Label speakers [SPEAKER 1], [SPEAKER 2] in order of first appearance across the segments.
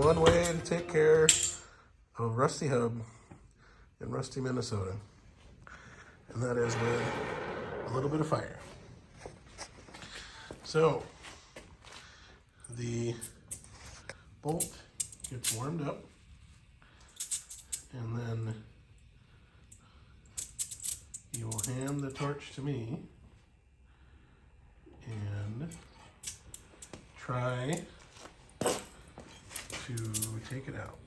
[SPEAKER 1] one way to take care of rusty hub in rusty Minnesota, and that is with a little bit of fire. So the bolt gets warmed up, and then you will hand the torch to me and try to take it out.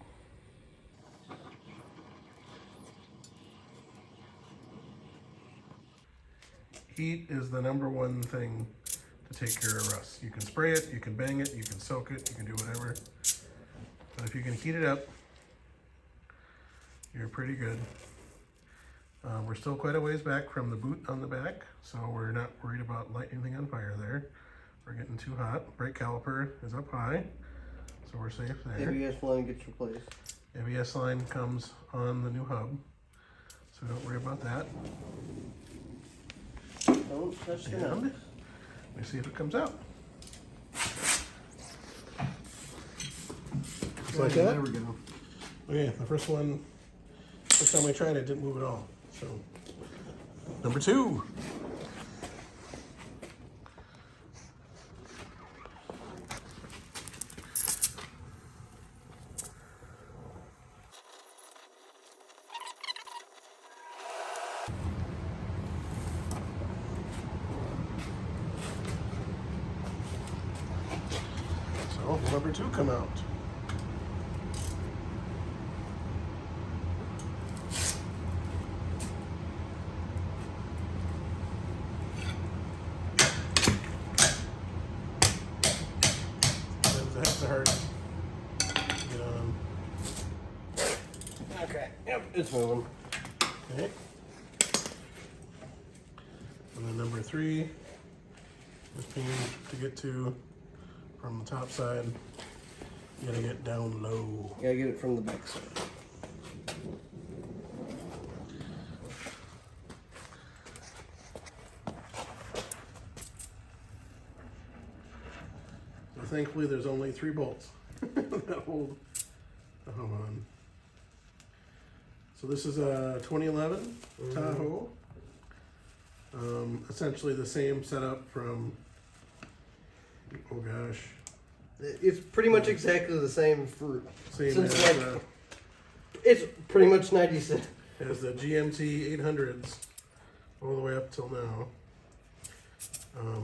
[SPEAKER 1] Heat is the number one thing to take care of rust. You can spray it, you can bang it, you can soak it, you can do whatever. But if you can heat it up, you're pretty good. We're still quite a ways back from the boot on the back, so we're not worried about lighting anything on fire there. We're getting too hot. Brake caliper is up high, so we're safe there.
[SPEAKER 2] ABS line gets replaced.
[SPEAKER 1] ABS line comes on the new hub, so don't worry about that.
[SPEAKER 2] Don't touch the nut.
[SPEAKER 1] Let me see if it comes out. Just like that?
[SPEAKER 2] There we go.
[SPEAKER 1] Okay, the first time we tried it, didn't move at all. So, number 2. So, number 2 come out. That's hard to get on.
[SPEAKER 2] Okay, yep, it's moving.
[SPEAKER 1] Okay. And then number 3, this pin to get to from the top side, you gotta get down low.
[SPEAKER 2] You gotta get it from the back side.
[SPEAKER 1] So thankfully there's only 3 bolts that hold the hub on. So this is a 2011 Tahoe. Essentially the same setup from, oh gosh.
[SPEAKER 2] It's pretty much exactly the same for
[SPEAKER 1] Same
[SPEAKER 2] since
[SPEAKER 1] as,
[SPEAKER 2] like it's pretty much 96.
[SPEAKER 1] as the GMT 800s all the way up till now.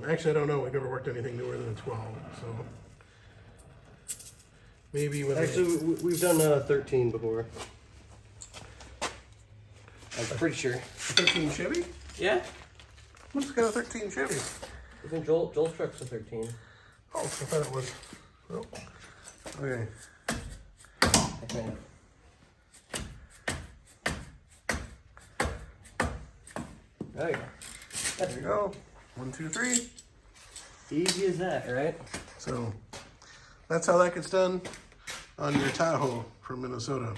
[SPEAKER 1] Actually, I don't know. We've never worked anything newer than a 12, so maybe when
[SPEAKER 2] Actually, we've done 13 before. I'm pretty sure.
[SPEAKER 1] 13 Chevy?
[SPEAKER 2] Yeah.
[SPEAKER 1] Who's got a 13 Chevy?
[SPEAKER 2] I think Joel's truck's a 13.
[SPEAKER 1] Oh, I thought it was. Oh. Okay.
[SPEAKER 2] Okay. There you go.
[SPEAKER 1] There you go. 1, 2, 3.
[SPEAKER 2] Easy as that, right?
[SPEAKER 1] So that's how that gets done on your Tahoe from Minnesota.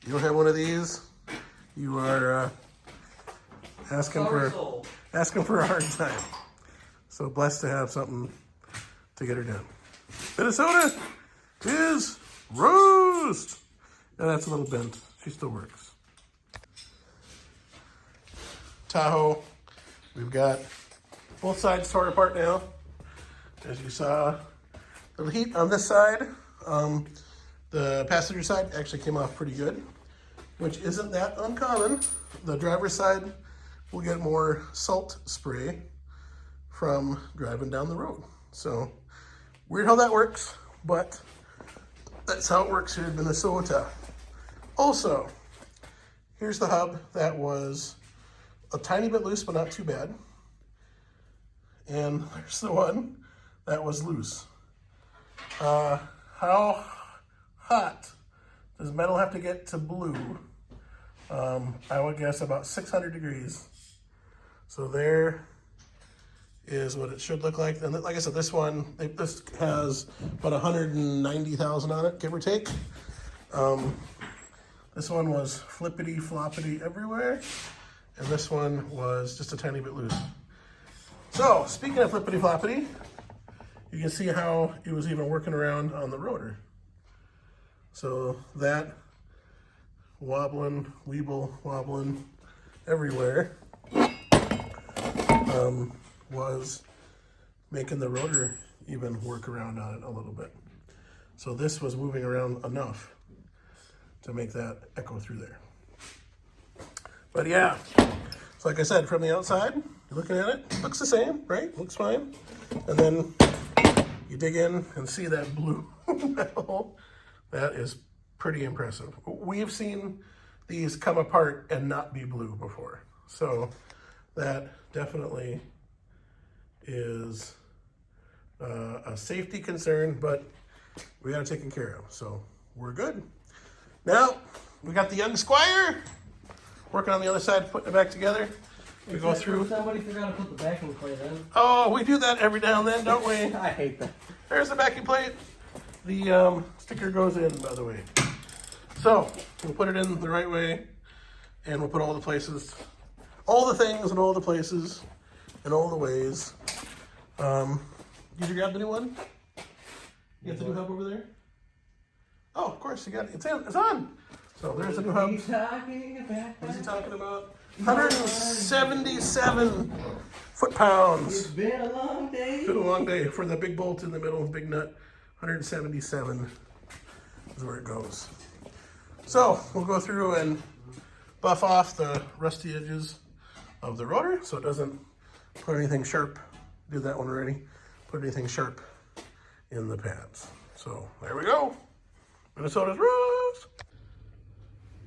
[SPEAKER 1] You don't have one of these, you are asking for a hard time. So blessed to have something to get her done. Minnesota is roast. And that's a little bent. She still works. Tahoe, we've got both sides torn apart now. As you saw, the heat on this side, the passenger side actually came off pretty good, which isn't that uncommon. The driver's side will get more salt spray from driving down the road. So weird how that works, but that's how it works here in Minnesota. Also, here's the hub that was a tiny bit loose, but not too bad. And there's the one that was loose. How hot does metal have to get to blue? I would guess about 600 degrees. So there is what it should look like. And like I said, this one, this has about 190,000 on it, give or take. This one was flippity floppity everywhere. And this one was just a tiny bit loose. So speaking of flippity floppity, you can see how it was even working around on the rotor. So that wobbling, wobbling everywhere was making the rotor even work around on it a little bit. So this was moving around enough to make that echo through there. But yeah, so like I said, from the outside, you're looking at it, looks the same, right? Looks fine. And then you dig in and see that blue metal. That is pretty impressive. We've seen these come apart and not be blue before. So that definitely is a safety concern, but we got it taken care of. So we're good. Now we got the young Squire working on the other side, putting it back together. We go through.
[SPEAKER 2] Somebody forgot to put the backing plate in.
[SPEAKER 1] Oh, we do that every now and then, don't we?
[SPEAKER 2] I hate that.
[SPEAKER 1] There's the backing plate. The sticker goes in, by the way. So we'll put it in the right way, and we'll put all the places, all the things in all the places, in all the ways. Did you grab the new one? You got the new hub over there? Oh, of course, you got it. It's in. It's on. So there's the new hub. What is he talking about? 177 foot-pounds.
[SPEAKER 2] It's been a long day.
[SPEAKER 1] It's been a long day. For the big bolt in the middle, big nut, 177 is where it goes. So we'll go through and buff off the rusty edges of the rotor so it doesn't put anything sharp. Did that one already. Put anything sharp in the pads. So there we go. Minnesota's rust.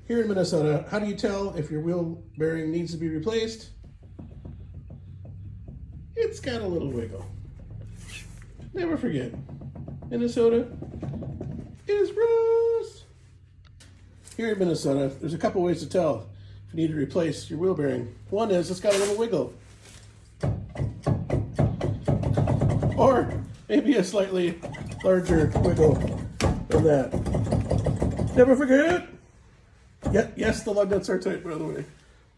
[SPEAKER 1] Here in Minnesota, how do you tell if your wheel bearing needs to be replaced? It's got a little wiggle. Never forget, Minnesota is rust. Here in Minnesota, there's a couple ways to tell if you need to replace your wheel bearing. One is it's got a little wiggle. Or maybe a slightly larger wiggle than that. Never forget. Yes, the lug nuts are tight, by the way.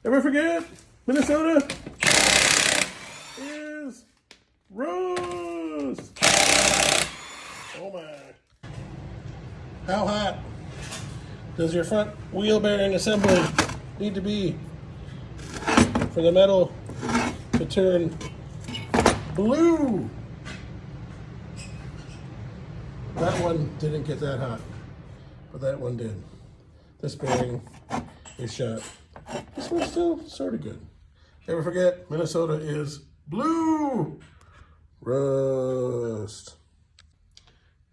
[SPEAKER 1] Never forget, Minnesota is rust. Oh my. How hot does your front wheel bearing assembly need to be for the metal to turn blue? That one didn't get that hot, but that one did. This bearing is shot. This one's still sort of good. Never forget, Minnesota is blue rust.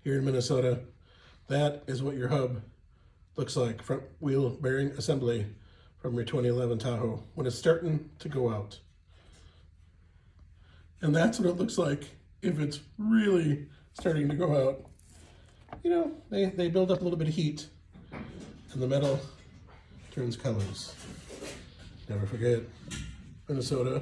[SPEAKER 1] Here in Minnesota, that is what your hub looks like, front wheel bearing assembly from your 2011 Tahoe when it's starting to go out. And that's what it looks like if it's really starting to go out. You know, they build up a little bit of heat and the metal turns colors. Never forget, Minnesota